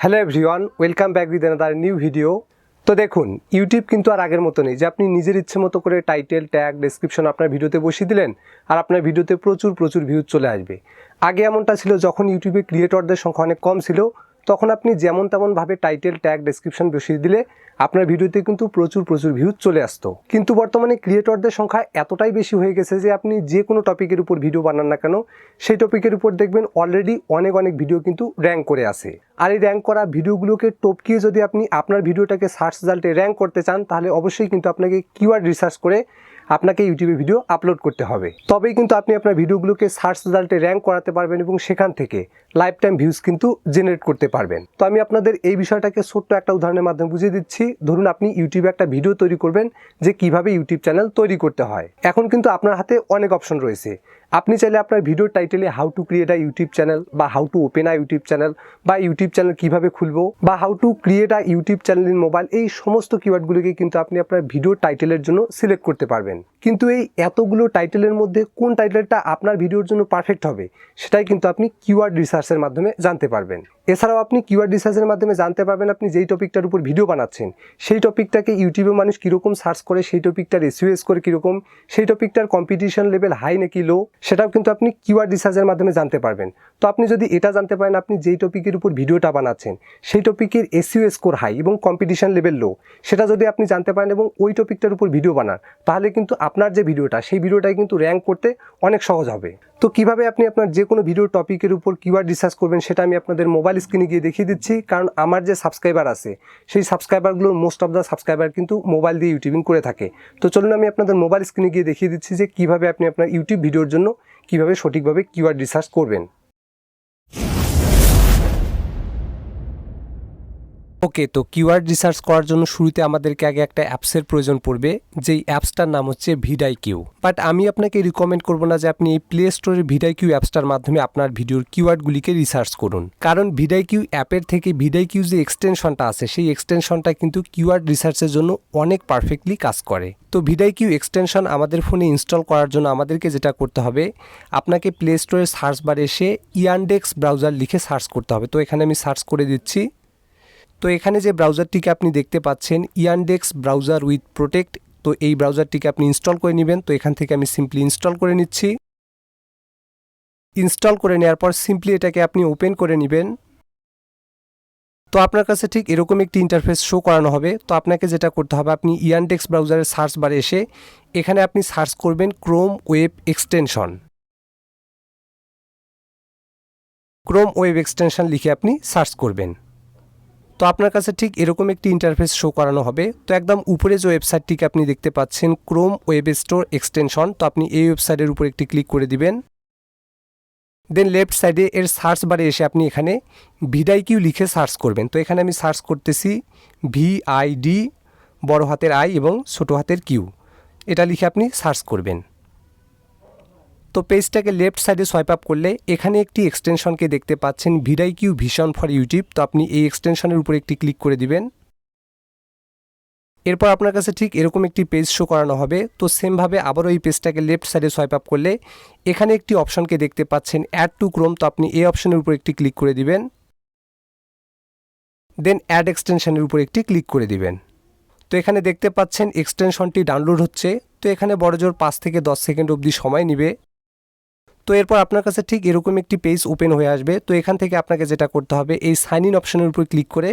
Hello everyone, welcome back with another new video. তো দেখুন, YouTube কিন্তু আর আগের মতো নেই যে আপনি নিজের ইচ্ছে মতো করে টাইটেল, ট্যাগ, ডেসক্রিপশন আপনার ভিডিওতে বসিয়ে দিলেন আর আপনার ভিডিওতে প্রচুর ভিউজ চলে আসবে। আগে এমনটা ছিল, যখন ইউটিউবে ক্রিয়েটরদের সংখ্যা অনেক কম ছিল, তখন আপনি যেমন তেমনভাবে টাইটেল, ট্যাগ, ডেসক্রিপশন বসিয়ে দিলে আপনার ভিডিওতে কিন্তু প্রচুর ভিউজ চলে আসতো। কিন্তু বর্তমানে ক্রিয়েটরদের সংখ্যা এতটাই বেশি হয়ে গেছে যে আপনি যে কোনো টপিকের উপর ভিডিও বানান না কেন, সেই টপিকের উপর দেখবেন অলরেডি অনেক ভিডিও কিন্তু র্যাঙ্ক করে আসে। আর এই র্যাঙ্ক করা ভিডিওগুলোকে টপকিয়ে যদি আপনি আপনার ভিডিওটাকে সার্চ রেজাল্টে র্যাঙ্ক করতে চান, তাহলে অবশ্যই কিন্তু আপনাকে কিওয়ার্ড রিসার্চ করে আপনাকে ইউটিউবে ভিডিও আপলোড করতে হবে। তবেই কিন্তু আপনি আপনার ভিডিওগুলোকে সার্চ রেজাল্টে র্যাঙ্ক করাতে পারবেন এবং সেখান থেকে লাইফ টাইম ভিউজ কিন্তু জেনারেট করতে পারবেন। তো আমি আপনাদের এই বিষয়টাকে ছোট্ট একটা উদাহরণের মাধ্যমে বুঝিয়ে দিচ্ছি। ধরুন আপনি ইউটিউবে একটা ভিডিও তৈরি করবেন যে কিভাবে ইউটিউব চ্যানেল তৈরি করতে হয়। এখন কিন্তু আপনার হাতে অনেক অপশন রয়েছে। আপনি চাইলে আপনার ভিডিওর টাইটেলে how to create a YouTube channel, বা how to open a YouTube channel, বা ইউটিউব চ্যানেল কীভাবে খুলবো, বা how to create a YouTube channel in mobile, এই সমস্ত কিওয়ার্ডগুলোকে কিন্তু আপনি আপনার ভিডিওর টাইটেলের জন্য সিলেক্ট করতে পারবেন। কিন্তু এই এতগুলো টাইটেলের মধ্যে কোন টাইটেলটা আপনার ভিডিওর জন্য পারফেক্ট হবে, সেটাই কিন্তু আপনি কিওয়ার্ড রিসার্চের মাধ্যমে জানতে পারবেন। এছাড়াও আপনি কিওয়ার্ড রিসার্চের মাধ্যমে জানতে পারবেন আপনি যেই টপিকটার উপর ভিডিও বানাচ্ছেন, সেই টপিকটাকে ইউটিউবে মানুষ কীরকম সার্চ করে, সেই টপিকটার এসইও স্কোর কীরকম, সেই টপিকটার কম্পিটিশন লেভেল হাই নাকি লো, সেটাও কিন্তু আপনি কিওয়ার্ড রিসার্চের মাধ্যমে জানতে পারবেন। তো আপনি যদি এটা জানতে পারেন আপনি যেই টপিকের উপর ভিডিওটা বানাচ্ছেন সেই টপিকের এসইও স্কোর হাই এবং কম্পিটিশন লেভেল লো, সেটা যদি আপনি জানতে পারেন এবং ওই টপিকটার উপর ভিডিও বানান, তাহলে কিন্তু আপনার যে ভিডিওটা, সেই ভিডিওটাই কিন্তু র্যাঙ্ক করতে অনেক সহজ হবে। তো কিভাবে আপনি আপনার যে কোনো ভিডিও টপিকের উপর কিওয়ার্ড রিসার্চ করবেন, সেটা আমি আপনাদের মোবাইল স্ক্রিনে গিয়ে দেখিয়ে দিচ্ছি। কারণ আমার যে সাবস্ক্রাইবার আছে, সেই সাবস্ক্রাইবারগুলোর মোস্ট অফ দ্য সাবস্ক্রাইবার কিন্তু মোবাইল দিয়ে ইউটিউবিং করে থাকে। তো চলুন আমি আপনাদের মোবাইল স্ক্রিনে গিয়ে দেখিয়ে দিচ্ছি যে কিভাবে আপনি আপনার ইউটিউব ভিডিওর জন্য কিভাবে সঠিকভাবে কিওয়ার্ড রিসার্চ করবেন। ওকে, তো কিওয়ার্ড রিসার্চ করার জন্য শুরুতে আমাদেরকে আগে একটা অ্যাপসের প্রয়োজন পড়বে, যেই অ্যাপসটার নাম হচ্ছে ভিডাইকিউ। বাট আমি আপনাকে রিকমেন্ড করব না যে আপনি এই প্লে স্টোরের ভিডাইকিউ অ্যাপসটার মাধ্যমে আপনার ভিডিওর কিওয়ার্ডগুলিকে রিসার্চ করুন। কারণ ভিডাইকিউ অ্যাপের থেকে ভিডাইকিউ যে এক্সটেনশনটা আছে, সেই এক্সটেনশনটা কিন্তু কিওয়ার্ড রিসার্চের জন্য অনেক পারফেক্টলি কাজ করে। তো ভিডাইকিউ এক্সটেনশন আমাদের ফোনে ইনস্টল করার জন্য আমাদেরকে যেটা করতে হবে, আপনাকে প্লে স্টোরের সার্চ বারে এসে ইয়ানডেক্স ব্রাউজার লিখে সার্চ করতে হবে। তো এখানে আমি সার্চ করে দিচ্ছি। তো এখানে যে ব্রাউজারটিকে আপনি দেখতে পাচ্ছেন, ইয়ানডেক্স ব্রাউজার উইথ প্রোটেক্ট, তো এই ব্রাউজারটিকে আপনি ইনস্টল করে নেবেন। তো এখান থেকে আমি সিম্পলি ইনস্টল করে নিচ্ছি। ইনস্টল করে নেওয়ার পর সিম্পলি এটাকে আপনি ওপেন করে নেবেন। তো আপনার কাছে ঠিক এরকম একটি ইন্টারফেস শো করানো হবে। তো আপনাকে যেটা করতে হবে, আপনি ইয়ানডেক্স ব্রাউজারের সার্চ বারে এসে এখানে আপনি সার্চ করবেন Chrome web extension. Chrome web extension লিখে আপনি সার্চ করবেন। তো আপনার কাছে ঠিক এরকম একটি ইন্টারফেস শো করানো হবে। তো একদম উপরে যে ওয়েবসাইটটিকে আপনি দেখতে পাচ্ছেন, ক্রোম ওয়েব স্টোর এক্সটেনশন, তো আপনি এই ওয়েবসাইটের উপর একটি ক্লিক করে দিবেন। দেন লেফট সাইডে এর সার্চ বারে এসে আপনি এখানে ভিডাইকিউ লিখে সার্চ করবেন। তো এখানে আমি সার্চ করতেছি VID, বড় হাতের আই এবং ছোট হাতের কিউ, এটা লিখে আপনি সার্চ করবেন। তো পেজটাকে লেফট সাইডে সোয়াইপ আপ করলে এখানে একটি এক্সটেনশনকে দেখতে পাচ্ছেন, ভিডাইকিউ ভিশন ফর ইউটিউব। তো আপনি এই এক্সটেনশনের উপর একটি ক্লিক করে দিবেন। এরপর আপনার কাছে ঠিক এরকম একটি পেজ শো করানো হবে। তো সেমভাবে আবারও এই পেজটাকে লেফট সাইডে সোয়াইপ আপ করলে এখানে একটি অপশনকে দেখতে পাচ্ছেন, অ্যাড টু ক্রোম। তো আপনি এই অপশনের উপর একটি ক্লিক করে দিবেন। দেন অ্যাড এক্সটেনশনের উপর একটি ক্লিক করে দিবেন। তো এখানে দেখতে পাচ্ছেন এক্সটেনশনটি ডাউনলোড হচ্ছে। তো এখানে বড়জোর 5 থেকে 10 সেকেন্ড অবধি সময় নেবে। তো এরপর আপনার কাছে ঠিক এরকম একটি পেজ ওপেন হয়ে আসবে। তো এখান থেকে আপনাকে যেটা করতে হবে, এই সাইন ইন অপশনের উপর ক্লিক করে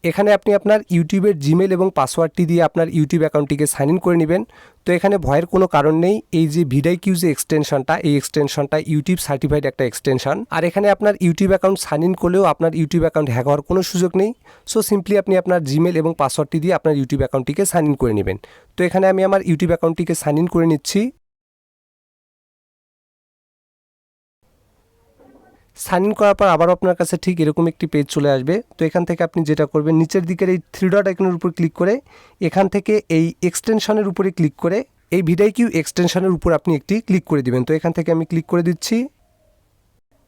এখানে আপনি আপনার ইউটিউবের জিমেল এবং পাসওয়ার্ডটি দিয়ে আপনার ইউটিউব অ্যাকাউন্টটিকে সাইন ইন করে নেবেন। তো এখানে ভয়ের কোনো কারণ নেই। এই যে ভিডাইকিউ যে এক্সটেনশনটা, এই এক্সটেনশনটা ইউটিউব সার্টিফাইড একটা এক্সটেনশন। আর এখানে আপনার ইউটিউব অ্যাকাউন্ট সাইন ইন করলেও আপনার ইউটিউব অ্যাকাউন্ট হ্যাক হওয়ার কোনো সুযোগ নেই। সো সিম্পলি আপনি আপনার জিমেল এবং পাসওয়ার্ডটি দিয়ে আপনার ইউটিউব অ্যাকাউন্টটিকে সাইন ইন করে নেবেন। তো এখানে আমি আমার ইউটিউব অ্যাকাউন্টটিকে সাইন ইন করে নিচ্ছি। সাইন ইন করার পর আবার আপনার কাছে ঠিক এরকম একটি পেজ চলে আসবে। তো এখান থেকে আপনি যেটা করবেন, নিচের দিকের এই 3 ডট আইকনের উপর ক্লিক করে এখান থেকে এই এক্সটেনশনের উপরে ক্লিক করে এই ভিডাইকিউ এক্সটেনশনের উপর আপনি একটি ক্লিক করে দিবেন। তো এখান থেকে আমি ক্লিক করে দিচ্ছি।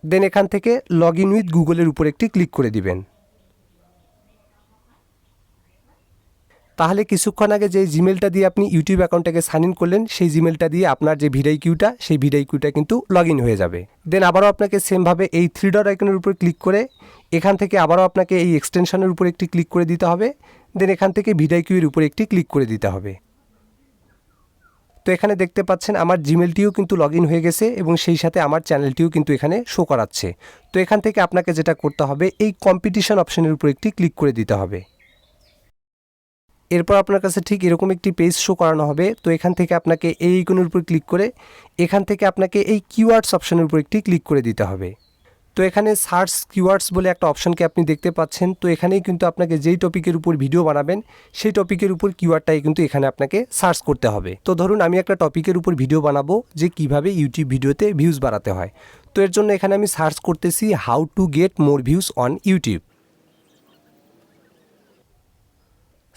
দেন এখান থেকে লগ ইন উইথ গুগলের উপর একটি ক্লিক করে দিবেন। তাহলে কিছুক্ষণ আগে যে জিমেলটা দিয়ে আপনি ইউটিউব অ্যাকাউন্টটাকে সাইন ইন করলেন সেই জিমেলটা দিয়ে আপনার যে ভিডিওটা সেই ভিডিওটা কিন্তু লগ ইন হয়ে যাবে। দেন আবারও আপনাকে সেমভাবে এই 3 ডট আইকনের উপর ক্লিক করে এখান থেকে আবারও আপনাকে এই এক্সটেনশনের উপর একটি ক্লিক করে দিতে হবে। দেন এখান থেকে ভিডিওর উপর একটি ক্লিক করে দিতে হবে। তো এখানে দেখতে পাচ্ছেন আমার জিমেলটিও কিন্তু লগ ইন হয়ে গেছে এবং সেই সাথে আমার চ্যানেলটিও কিন্তু এখানে শো করাচ্ছে। তো এখান থেকে আপনাকে যেটা করতে হবে এই কম্পিটিশন অপশনের উপর একটি ক্লিক করে দিতে হবে। এরপর আপনার কাছে ঠিক এরকম একটি পেজ শো করানো হবে। তো এখান থেকে আপনাকে এই আইকনের উপর ক্লিক করে এখান থেকে আপনাকে এই কিওয়ার্ডস অপশনের উপর একটি ক্লিক করে দিতে হবে। তো এখানে সার্চ কিওয়ার্ডস বলে একটা অপশনকে আপনি দেখতে পাচ্ছেন। তো এখানেই কিন্তু আপনাকে যেই টপিকের উপর ভিডিও বানাবেন সেই টপিকের উপর কিওয়ার্ডটাই কিন্তু এখানে আপনাকে সার্চ করতে হবে। তো ধরুন আমি একটা টপিকের উপর ভিডিও বানাবো যে কিভাবে ইউটিউব ভিডিওতে ভিউজ বাড়াতে হয়। তো এর জন্য এখানে আমি সার্চ করতেছি how to get more views on YouTube.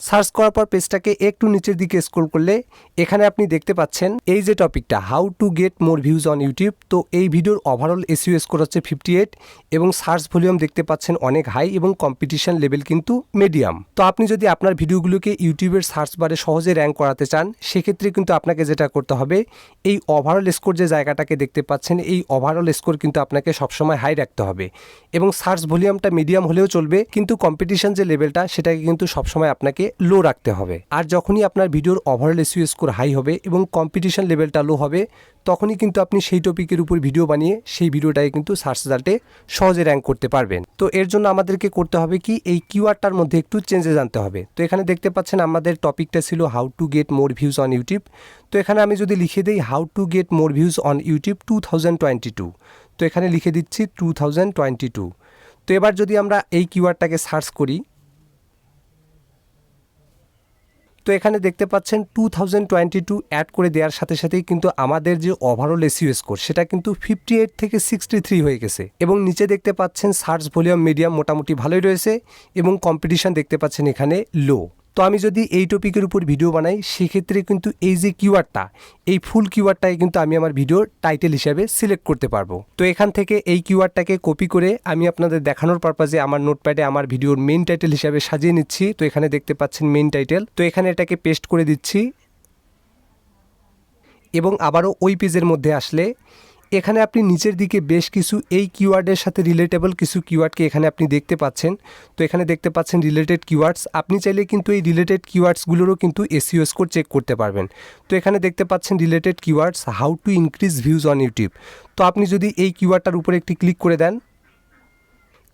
Search করার পর পেজটাকে একটু নিচের দিকে স্ক্রল করলে এখানে আপনি দেখতে পাচ্ছেন এই যে টপিকটা how to get more views on YouTube. তো এই ভিডিওর ওভারঅল এসইও স্কোর হচ্ছে 58 এবং সার্চ ভলিউম দেখতে পাচ্ছেন অনেক হাই এবং কম্পিটিশন লেভেল কিন্তু মিডিয়াম। তো আপনি যদি আপনার ভিডিওগুলোকে ইউটিউবের সার্চ বারে সহজে র্যাঙ্ক করাতে চান সেক্ষেত্রে কিন্তু আপনাকে যেটা করতে হবে এই ওভারঅল স্কোর যে জায়গাটাকে দেখতে পাচ্ছেন এই ওভারঅল স্কোর কিন্তু আপনাকে সবসময় হাই রাখতে হবে এবং সার্চ ভলিউমটা মিডিয়াম হলেও চলবে, কিন্তু কম্পিটিশন যে লেভেলটা সেটাকে কিন্তু সবসময় আপনাকে লো রাখতে হবে। আর যখনই আপনার ভিডিওর ওভারঅল এসইও স্কোর হাই হবে এবং কম্পিটিশন লেভেলটা লো হবে তখনই কিন্তু আপনি সেই টপিকের উপর ভিডিও বানিয়ে সেই ভিডিওটাকে কিন্তু সার্চ রেজাল্টে সহজে র্যাঙ্ক করতে পারবেন। তো এর জন্য আমাদেরকে করতে হবে কি এই কিওয়ার্ডটার মধ্যে একটু চেঞ্জেস আনতে হবে। তো এখানে দেখতে পাচ্ছেন আমাদের টপিকটা ছিল how to get more views on YouTube. তো এখানে আমি যদি লিখে দিই how to get more views on YouTube 2022, তো এখানে লিখে দিচ্ছি 2022। তো এবার যদি আমরা এই কিওয়ার্ডটাকে সার্চ করি তো এখানে দেখতে পাচ্ছেন 2022 অ্যাড করে দেওয়ার সাথে সাথেই কিন্তু আমাদের যে ওভারঅল এসইও স্কোর সেটা কিন্তু 58 থেকে 63 হয়ে গেছে এবং নিচে দেখতে পাচ্ছেন সার্চ ভলিউম মিডিয়াম মোটামুটি ভালোই রয়েছে এবং কম্পিটিশন দেখতে পাচ্ছেন এখানে লো। তো আমি যদি এই টপিকের উপর ভিডিও বানাই সেক্ষেত্রে কিন্তু এই যে কিওয়ার্ডটা এই ফুল কিওয়ার্ডটাই কিন্তু আমি আমার ভিডিওর টাইটেল হিসেবে সিলেক্ট করতে পারবো। তো এখান থেকে এই কিওয়ার্ডটাকে কপি করে আমি আপনাদের দেখানোর পারপাজে আমার নোটপ্যাডে আমার ভিডিওর মেইন টাইটেল হিসেবে সাজিয়ে নিচ্ছি। তো এখানে দেখতে পাচ্ছেন মেইন টাইটেল। তো এখানে এটাকে পেস্ট করে দিচ্ছি এবং আবারও ওই পেজের মধ্যে আসলে এখানে আপনি নিচের দিকে বেশ কিছু এই কিওয়ার্ডের সাথে রিলেটেবল কিছু কিওয়ার্ডকে এখানে আপনি দেখতে পাচ্ছেন। তো এখানে দেখতে পাচ্ছেন রিলেটেড কিওয়ার্ডস। আপনি চাইলে কিন্তু এই রিলেটেড কিওয়ার্ডসগুলোরও কিন্তু এসইও স্কোর চেক করতে পারবেন। তো এখানে দেখতে পাচ্ছেন related keywords how to increase views on YouTube. তো আপনি যদি এই কিওয়ার্ডটার উপরে একটি ক্লিক করে দেন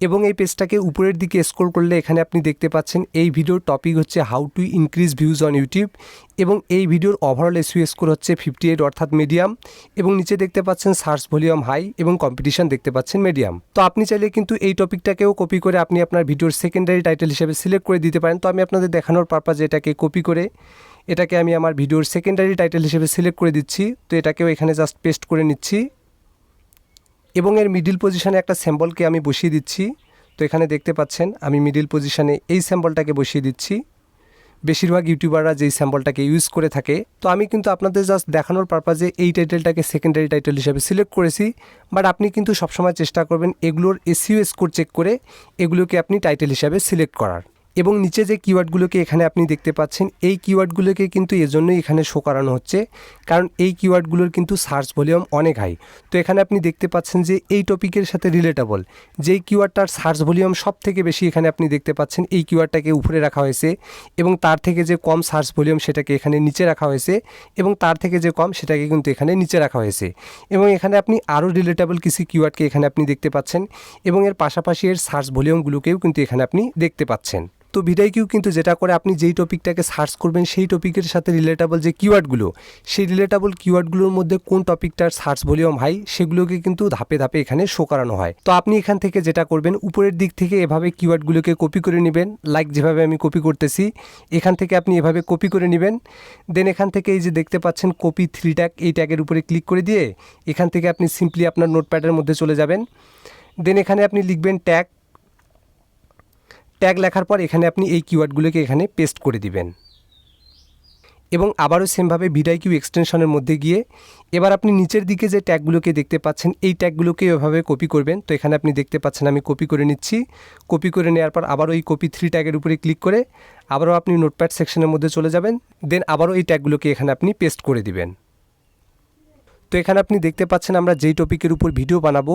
এবং এই পেজটাকে উপরের দিকে স্ক্রল করলে এখানে আপনি দেখতে পাচ্ছেন এই ভিডিওর টপিক হচ্ছে how to increase views on YouTube এবং এই ভিডিওর ওভারঅল এসইও স্কোর হচ্ছে 58 অর্থাৎ মিডিয়াম এবং নিচে দেখতে পাচ্ছেন সার্চ ভলিউম হাই এবং কম্পিটিশন দেখতে পাচ্ছেন মিডিয়াম। তো আপনি চাইলে কিন্তু এই টপিকটাকেও কপি করে আপনি আপনার ভিডিওর সেকেন্ডারি টাইটেল হিসেবে সিলেক্ট করে দিতে পারেন। তো আমি আপনাদের দেখানোর পারপাজে এটাকে কপি করে এটাকে আমি আমার ভিডিওর সেকেন্ডারি টাইটেল হিসেবে সিলেক্ট করে দিচ্ছি। তো এটাকেও এখানে জাস্ট পেস্ট করে নিচ্ছি এবং এর মিডিল পজিশনে একটা সিম্বলকে আমি বসিয়ে দিচ্ছি। তো এখানে দেখতে পাচ্ছেন আমি মিডিল পজিশনে এই সিম্বলটাকে বসিয়ে দিচ্ছি। বেশিরভাগ ইউটিউবাররা যেই সিম্বলটাকে ইউজ করে থাকে। তো আমি কিন্তু আপনাদের জাস্ট দেখানোর পারপাজে এই টাইটেলটাকে সেকেন্ডারি টাইটেল হিসেবে সিলেক্ট করেছি, বাট আপনি কিন্তু সবসময় চেষ্টা করবেন এগুলোর এসইও স্কোর চেক করে এগুলোকে আপনি টাইটেল হিসেবে সিলেক্ট করার। এবং নিচে যে কিওয়ার্ডগুলোকে এখানে আপনি দেখতে পাচ্ছেন এই কিওয়ার্ডগুলোকে কিন্তু এজন্যই এখানে শো করানো হচ্ছে কারণ এই কিওয়ার্ডগুলোর কিন্তু সার্চ ভলিউম অনেক হাই। তো এখানে আপনি দেখতে পাচ্ছেন যে এই টপিকের সাথে রিলেটেবল যেই কিওয়ার্ডটার সার্চ ভলিউম সব থেকে বেশি এখানে আপনি দেখতে পাচ্ছেন এই কিওয়ার্ডটাকে উপরে রাখা হয়েছে এবং তার থেকে যে কম সার্চ ভলিউম সেটাকে এখানে নিচে রাখা হয়েছে এবং তার থেকে যে কম সেটাকে কিন্তু এখানে নিচে রাখা হয়েছে এবং এখানে আপনি আরও রিলেটেবল কিছু কিওয়ার্ডকে এখানে আপনি দেখতে পাচ্ছেন এবং এর পাশাপাশি এর সার্চ ভলিউমগুলোকেও কিন্তু এখানে আপনি দেখতে পাচ্ছেন। তো ভিডিওকিউ কিন্তু যেটা করে আপনি যেই টপিকটাকে সার্চ করবেন সেই টপিকের সাথে রিলেটেবল যে কিওয়ার্ডগুলো সেই রিলেটেবল কিওয়ার্ডগুলোর মধ্যে কোন টপিকটার সার্চ ভলিউম হাই সেগুলোকে কিন্তু ধাপে ধাপে এখানে শো করানো হয়। তো আপনি এখান থেকে যেটা করবেন উপরের দিক থেকে এভাবে কিওয়ার্ডগুলোকে কপি করে নেবেন, লাইক যেভাবে আমি কপি করতেছি এখান থেকে আপনি এভাবে কপি করে নেবেন। দেন এখান থেকে এই যে দেখতে পাচ্ছেন কপি 3 ট্যাগ এই ট্যাগের উপরে ক্লিক করে দিয়ে এখান থেকে আপনি সিম্পলি আপনার নোটপ্যাডের মধ্যে চলে যাবেন। দেন এখানে আপনি লিখবেন ট্যাগ লেখার পর এখানে আপনি এই কিওয়ার্ডগুলোকে এখানে পেস্ট করে দিবেন এবং আবারও সেমভাবে ভিডিকিউ এক্সটেনশনের মধ্যে গিয়ে এবার আপনি নিচের দিকে যে ট্যাগগুলোকে দেখতে পাচ্ছেন এই ট্যাগগুলোকে এভাবে কপি করবেন। তো এখানে আপনি দেখতে পাচ্ছেন আমি কপি করে নিচ্ছি। কপি করে নেওয়ার পর আবারও এই কপি 3 ট্যাগের উপরে ক্লিক করে আবারও আপনি নোটপ্যাড সেকশনের মধ্যে চলে যাবেন। দেন আবারও এই ট্যাগগুলোকে এখানে আপনি পেস্ট করে দিবেন। তো এখানে আপনি দেখতে পাচ্ছেন আমরা যেই টপিকের উপর ভিডিও বানাবো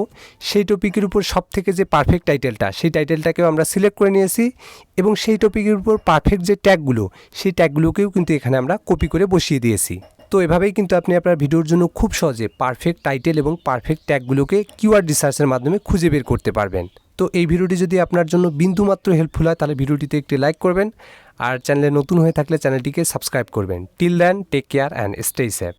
সেই টপিকের উপর সবথেকে যে পারফেক্ট টাইটেলটা সেই টাইটেলটাকেও আমরা সিলেক্ট করে নিয়েছি এবং সেই টপিকের উপর পারফেক্ট যে ট্যাগগুলো সেই ট্যাগগুলোকেও কিন্তু এখানে আমরা কপি করে বসিয়ে দিয়েছি। তো এভাবেই কিন্তু আপনি আপনার ভিডিওর জন্য খুব সহজে পারফেক্ট টাইটেল এবং পারফেক্ট ট্যাগগুলোকে কিওয়ার্ড রিসার্চের মাধ্যমে খুঁজে বের করতে পারবেন। তো এই ভিডিওটি যদি আপনার জন্য বিন্দুমাত্র হেল্পফুল হয় তাহলে ভিডিওটিতে একটি লাইক করবেন আর চ্যানেলে নতুন হয়ে থাকলে চ্যানেলটিকে সাবস্ক্রাইব করবেন। Till then take care and stay safe.